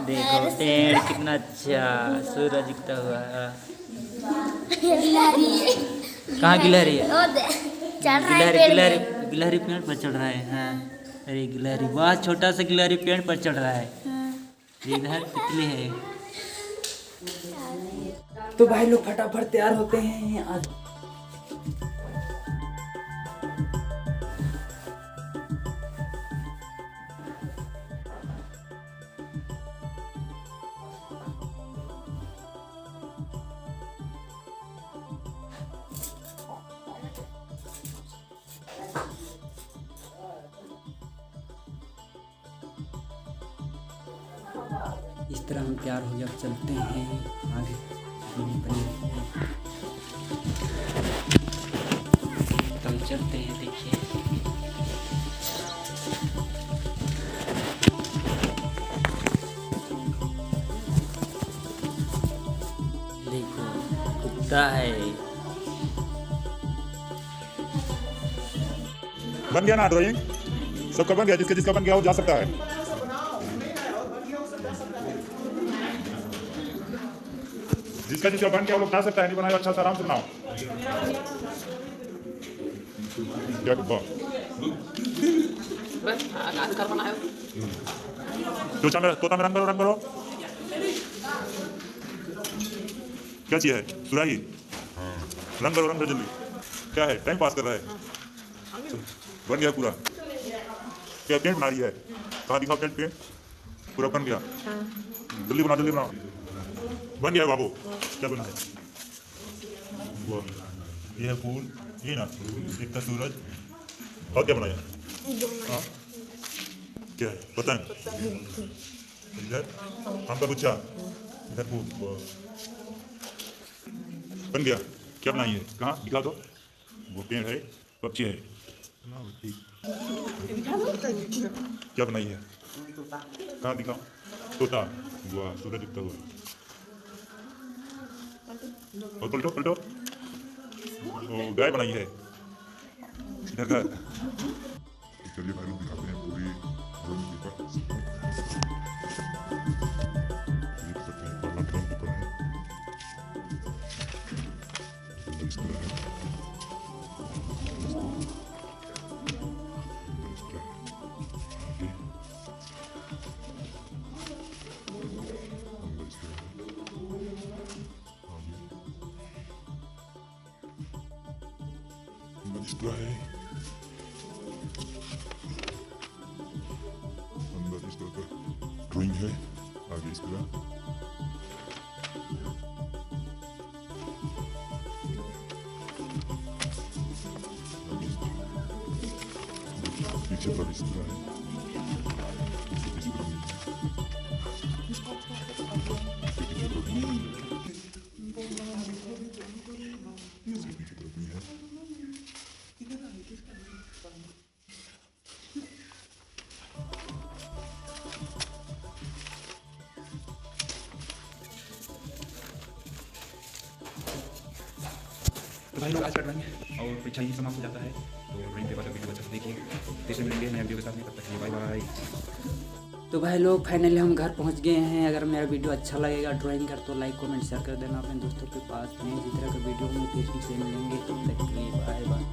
देखो पेड़ कितना अच्छा, सूरज दिखता हुआ। कहाँ गिलहरी है? गिलहरी गिलहरी पेड़ पर चढ़ रहा है। हाँ अरे गिलहरी, बहुत छोटा सा गिलहरी पेड़ पर चढ़ रहा है। इधर तितली है। तो भाई लोग फटाफट तैयार होते हैं आज। इस तरह हम तैयार हो जब चलते हैं आगे। तो चलते हैं, देखिए देखो कुत्ता है। बन गया ना ड्राइंग? सबका बन गया, जिसका जिसका बन गया वो जा सकता है। जिसका जिसका बन गया वो लोग जा सकता है। नहीं बनाया अच्छा से आराम से बनाओ। क्या कुत्ता? तोता में रंग करो, रंग करो। क्या चाहिए है? सुराही रंग करो, रंग करो जल्दी। क्या है? टाइम पास कर रहा है। बन गया पूरा। क्या पेंट बना रही है? कहाँ दिखाओ पेंट, पेंट पूरा बन गया। जल्दी बनाओ, जल्दी बनाओ। बन गया बाबू। क्या बना है? वो ये है फूल, ये ना एक था सूरज। और क्या बनाया? हाँ क्या है बताएं? इधर आम का गुच्छा, इधर फूल। बन गया। क्या बनाई है? कहाँ दिखा दो। वो पेड़ है, पक्षी है। क्या बनाई है? कहाँ दिखाओ? तोता। वाह सूरज दिखता हुआ। और पलटो पलटो। वो गाय बनाई है। इधर गाय। चलिए भाई लोग दिखाते हैं पूरी ड्राइंग पेपर। देख सकते हैं पहला ड्राइंग पेपर है। इस तरह है। इस तरह है। अंदर इस तरह का ड्राइंग है। आगे इस तरह। पीछे पर इस तरह है। इस तरह पीछे तरफ भी है। तो भाई लोग आज का ड्राइंग और परीक्षा ही समाप्त हो जाता है। तो ड्राइंग पेपर का वीडियो अच्छे से देखिए। फिर मिलेंगे नए वीडियो के साथ में, तब तक के लिए बाय बाय। तो भाई लोग फाइनली हम घर पहुंच गए हैं। अगर मेरा वीडियो अच्छा लगेगा ड्राइंग कर तो लाइक कमेंट शेयर कर देना अपने दोस्तों के पास में। इसी तरह का वीडियो में फिर से मिलेंगे, तब तक के लिए बाय बाय।